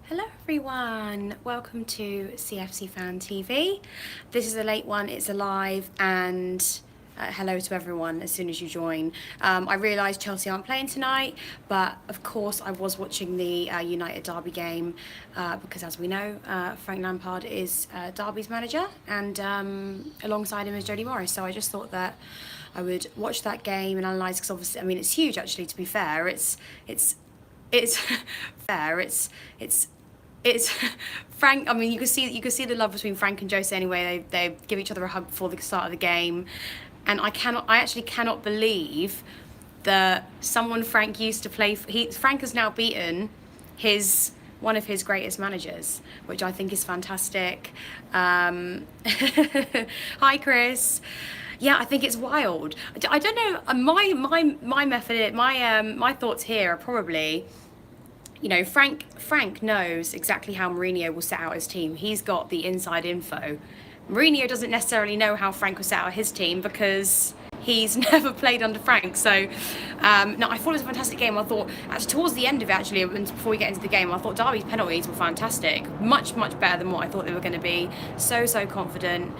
Hello everyone, welcome to CFC Fan TV. This is a late one, it's a live, and hello to everyone as soon as you join. I realise Chelsea aren't playing tonight, but of course I was watching the United Derby game because, as we know, Frank Lampard is Derby's manager, and alongside him is Jody Morris, so I just thought that I would watch that game and analyse, because obviously, I mean, it's huge actually, to be fair. It's fair. It's Frank. I mean, you can see the love between Frank and Jose anyway. They give each other a hug before the start of the game, and I actually cannot believe that someone Frank used to play for, Frank has now beaten one of his greatest managers, which I think is fantastic. Hi, Chris. Yeah, I think it's wild. I don't know. My method, my thoughts here are probably, Frank knows exactly how Mourinho will set out his team. He's got the inside info. Mourinho doesn't necessarily know how Frank will set out his team because he's never played under Frank. So, no, I thought it was a fantastic game. I thought, actually, towards the end of it, actually, before we get into the game, I thought Derby's penalties were fantastic. Much better than what I thought they were going to be. So confident.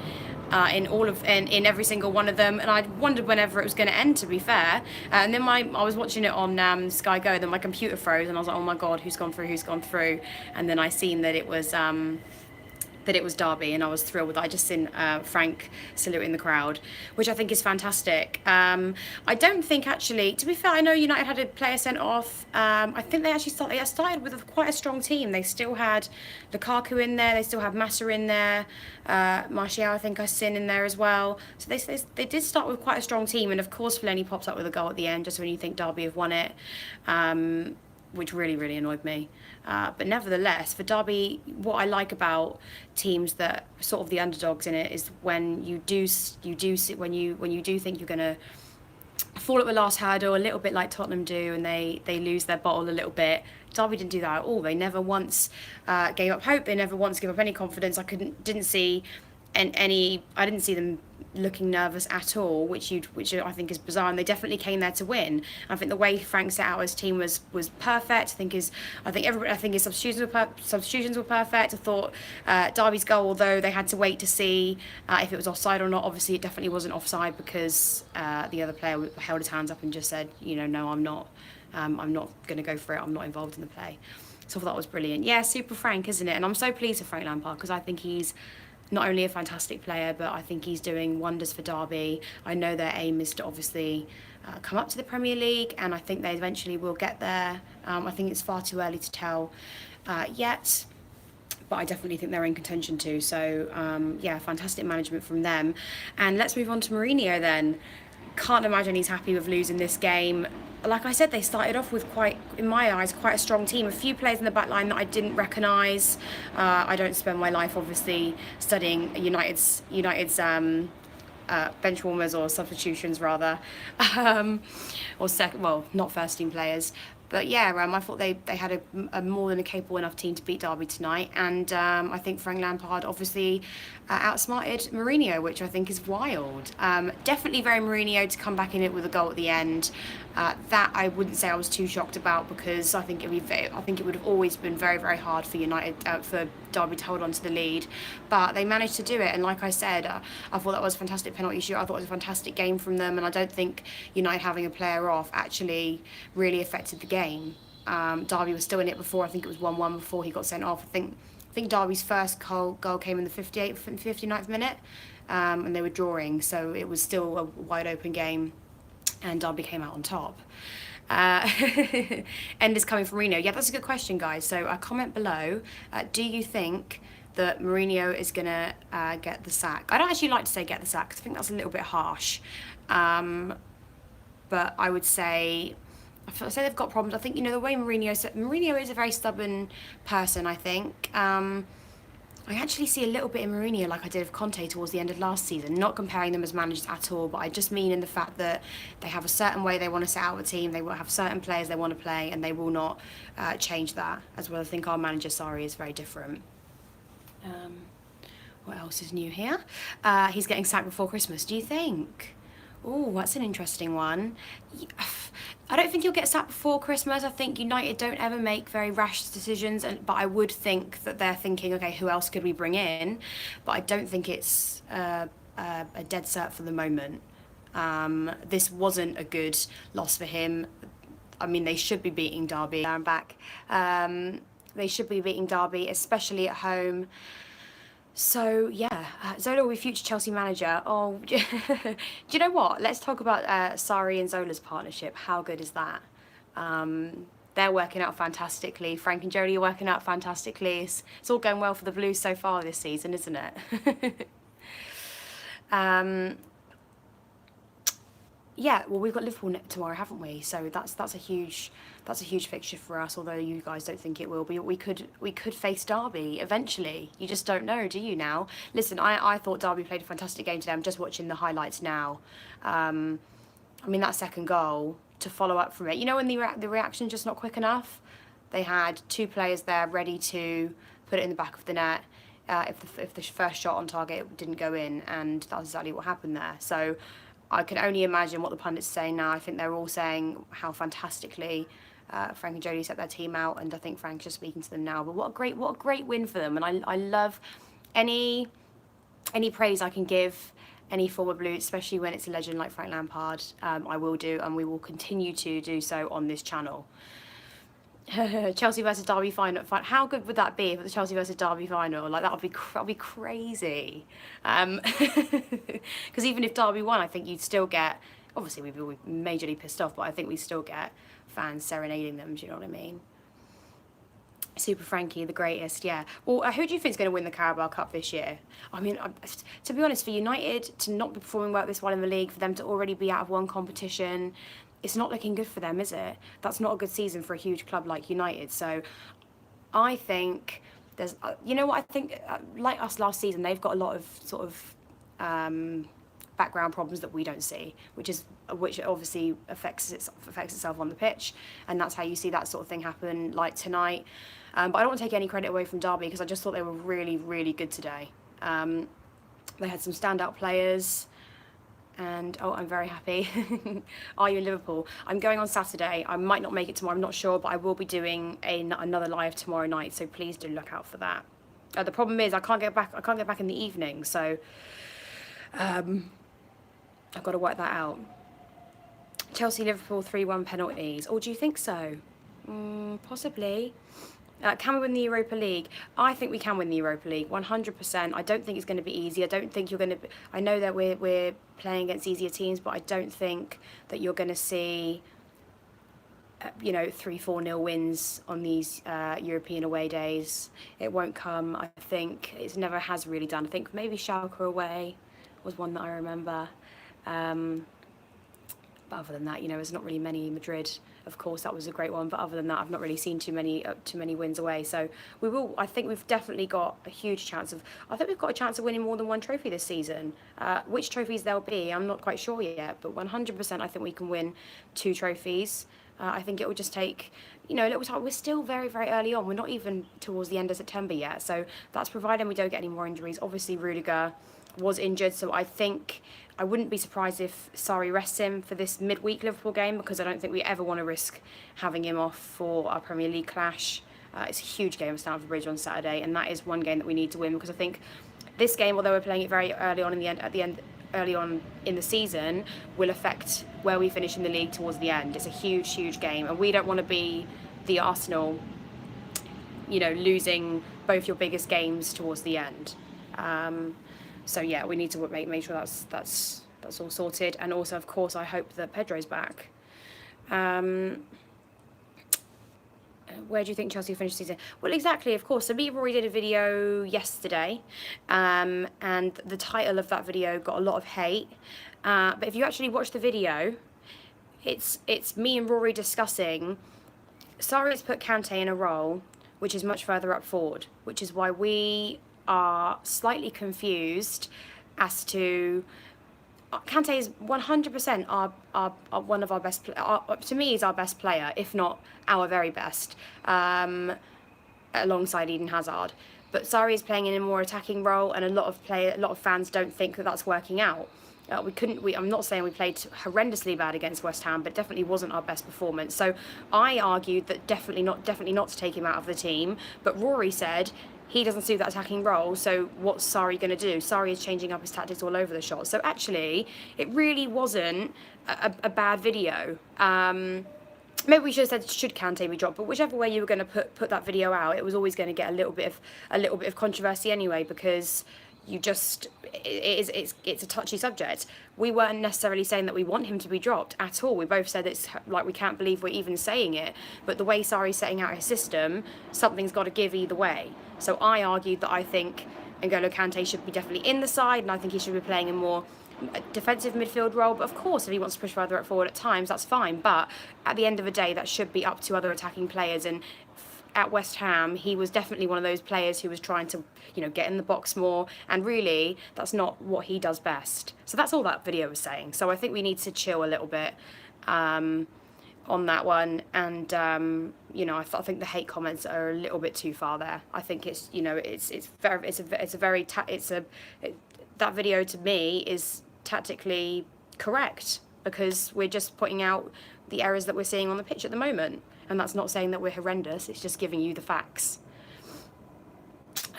In every single one of them, and I wondered whenever it was going to end, to be fair. And then I was watching it on Sky Go, then my computer froze, and I was like, oh my god, who's gone through? And then I seen that it was Derby, and I was thrilled with that. I just seen Frank saluting the crowd, which I think is fantastic. I don't think, actually, to be fair, I know United had a player sent off. I think they actually started with quite a strong team. They still had Lukaku in there, they still had Massa in there, Martial, I think I seen in there as well. So they did start with quite a strong team, and of course Fellaini pops up with a goal at the end, just when you think Derby have won it. Which really annoyed me. But nevertheless, for Derby, what I like about teams that sort of the underdogs in it is when you do when you do think you're gonna fall at the last hurdle, a little bit like Tottenham do, and they lose their bottle a little bit. Derby didn't do that at all. They never once gave up hope. They never once gave up any confidence. I didn't see them looking nervous at all, which I think is bizarre. And they definitely came there to win. I think the way Frank set out his team was perfect. I think his substitutions were perfect. I thought Derby's goal, although they had to wait to see if it was offside or not. Obviously, it definitely wasn't offside because the other player held his hands up and just said, no, I'm not going to go for it. I'm not involved in the play. So I thought that was brilliant. Yeah, super Frank, isn't it? And I'm so pleased for Frank Lampard because I think he's not only a fantastic player, but I think he's doing wonders for Derby. I know their aim is to obviously come up to the Premier League, and I think they eventually will get there. I think it's far too early to tell yet, but I definitely think they're in contention too. So, yeah, fantastic management from them. And let's move on to Mourinho then. Can't imagine he's happy with losing this game. Like I said, they started off with in my eyes, quite a strong team. A few players in the back line that I didn't recognise. I don't spend my life, obviously, studying United's bench warmers or substitutions, rather, not first team players. But yeah, I thought they had a more than a capable enough team to beat Derby tonight, and I think Frank Lampard obviously outsmarted Mourinho, which I think is wild. Definitely very Mourinho to come back in it with a goal at the end. That I wouldn't say I was too shocked about, because I think it would have always been very hard for for Derby to hold on to the lead, but they managed to do it. And like I said, I thought that was a fantastic penalty shoot. I thought it was a fantastic game from them, and I don't think United having a player off actually really affected the game. Derby was still in it before. I think it was 1-1 before he got sent off. I think Derby's first goal came in the 59th minute, and they were drawing, so it was still a wide open game, and Derby came out on top. End is coming from Mourinho. Yeah, that's a good question, guys. So comment below. Do you think that Mourinho is going to get the sack? I don't actually like to say get the sack, because I think that's a little bit harsh. But I would say they've got problems. I think, the way Mourinho is a very stubborn person, I think. I actually see a little bit in Mourinho like I did with Kante towards the end of last season. Not comparing them as managers at all, but I just mean in the fact that they have a certain way they want to set out a team, they will have certain players they want to play, and they will not change that. As well, I think our manager, Sarri, is very different. What else is new here? He's getting sacked before Christmas, do you think? Oh, that's an interesting one. I don't think he'll get sacked before Christmas. I think United don't ever make very rash decisions, but I would think that they're thinking, okay, who else could we bring in? But I don't think it's a dead cert for the moment. This wasn't a good loss for him. I mean, they should be beating Derby. I'm back. They should be beating Derby, especially at home. So yeah, Zola will be future Chelsea manager. Oh, do you know what? Let's talk about Sarri and Zola's partnership. How good is that? They're working out fantastically. Frank and Jodie are working out fantastically. It's all going well for the Blues so far this season, isn't it? Yeah, well, we've got Liverpool tomorrow, haven't we? So that's a huge fixture for us. Although you guys don't think it will be, we could face Derby eventually. You just don't know, do you? Now, listen, I thought Derby played a fantastic game today. I'm just watching the highlights now. I mean, that second goal to follow up from it. You know, when the reaction's just not quick enough. They had two players there ready to put it in the back of the net. If the first shot on target didn't go in, and that's exactly what happened there. So I can only imagine what the pundits are saying now. I think they're all saying how fantastically Frank and Jodie set their team out, and I think Frank's just speaking to them now. But what a great win for them, and I love any praise I can give any former Blue, especially when it's a legend like Frank Lampard. I will do, and we will continue to do so on this channel. Chelsea versus Derby final. How good would that be if it was Chelsea versus Derby final? Like, that would be crazy. Because even if Derby won, I think you'd still get. Obviously, we'd be majorly pissed off, but I think we still get fans serenading them. Do you know what I mean? Super Frankie, the greatest, yeah. Well, who do you think is going to win the Carabao Cup this year? I mean, to be honest, for United to not be performing well this well in the league, for them to already be out of one competition, it's not looking good for them, is it? That's not a good season for a huge club like United. So I think there's, you know what, I think like us last season, they've got a lot of sort of background problems that we don't see, which obviously affects itself on the pitch, and that's how you see that sort of thing happen like tonight. But I don't want to take any credit away from Derby, because I just thought they were really, really good today. They had some standout players. And, oh, I'm very happy. Are you in Liverpool? I'm going on Saturday. I might not make it tomorrow, I'm not sure, but I will be doing another live tomorrow night, so please do look out for that. The problem is I can't get back in the evening, so I've got to work that out. Chelsea-Liverpool 3-1 penalties. Oh, do you think so? Possibly. Can we win the Europa League? I think we can win the Europa League, 100%. I don't think it's going to be easy. I don't think you're going to. I know that we're playing against easier teams, but I don't think that you're going to see, 3-4-0 wins on these European away days. It won't come. I think it never has really done. I think maybe Schalke away was one that I remember. But other than that, there's not really many. Madrid, of course, that was a great one. But other than that, I've not really seen too many wins away. So we will. I think we've definitely got a huge chance of. I think we've got a chance of winning more than one trophy this season. Which trophies they'll be, I'm not quite sure yet. But 100%, I think we can win 2 trophies. I think it will just take, a little time. We're still very, very early on. We're not even towards the end of September yet. So that's providing we don't get any more injuries. Obviously, Rudiger was injured, so I think I wouldn't be surprised if Sarri rests him for this midweek Liverpool game, because I don't think we ever want to risk having him off for our Premier League clash. It's a huge game at Stamford Bridge on Saturday, and that is one game that we need to win, because I think this game, although we're playing it very early on early on in the season, will affect where we finish in the league towards the end. It's a huge, huge game, and we don't want to be the Arsenal, losing both your biggest games towards the end. So yeah, we need to make sure that's all sorted. And also, of course, I hope that Pedro's back. Where do you think Chelsea will finish the season? Well, exactly, of course. So me and Rory did a video yesterday, and the title of that video got a lot of hate. But if you actually watch the video, it's me and Rory discussing. Sarri's put Kante in a role which is much further up forward, which is why we are slightly confused as to. Kante is 100% our one of our best. To me, is our best player, if not our very best, alongside Eden Hazard. But Sarri is playing in a more attacking role, and a lot of fans don't think that that's working out. We couldn't. I'm not saying we played horrendously bad against West Ham, but definitely wasn't our best performance. So I argued that definitely not to take him out of the team. But Rory said he doesn't suit that attacking role. So what's Sarri going to do? Sarri is changing up his tactics all over the shot. So actually, it really wasn't a bad video. Maybe we should have said should Kante be dropped, but whichever way you were going to put that video out, it was always going to get a little bit of controversy anyway, because it's a touchy subject. We weren't necessarily saying that we want him to be dropped at all. We both said it's like we can't believe we're even saying it, but the way Sarri's setting out his system, something's got to give either way. So I argued that I think N'Golo Kante should be definitely in the side, and I think he should be playing a more defensive midfield role. But of course, if he wants to push further forward at times, that's fine, but at the end of the day, that should be up to other attacking players. And at West Ham, he was definitely one of those players who was trying to, get in the box more, and really, that's not what he does best. So that's all that video was saying. So I think we need to chill a little bit on that one, and I think the hate comments are a little bit too far there. I think it's that video to me is tactically correct, because we're just pointing out the errors that we're seeing on the pitch at the moment. And that's not saying that we're horrendous, it's just giving you the facts.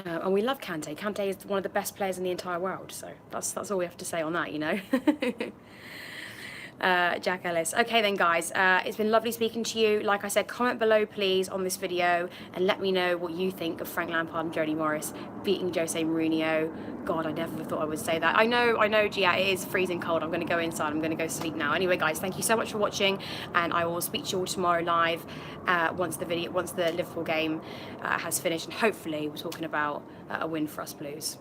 And we love Kante. Kante is one of the best players in the entire world, so that's all we have to say on that, Jack Ellis. Okay then, guys, it's been lovely speaking to you. Like I said, comment below please on this video and let me know what you think of Frank Lampard and Jody Morris beating Jose Mourinho. God, I never thought I would say that. I know, Gia, it is freezing cold. I'm going to go inside. I'm going to go sleep now. Anyway, guys, thank you so much for watching, and I will speak to you all tomorrow live once the Liverpool game has finished, and hopefully we're talking about a win for us Blues.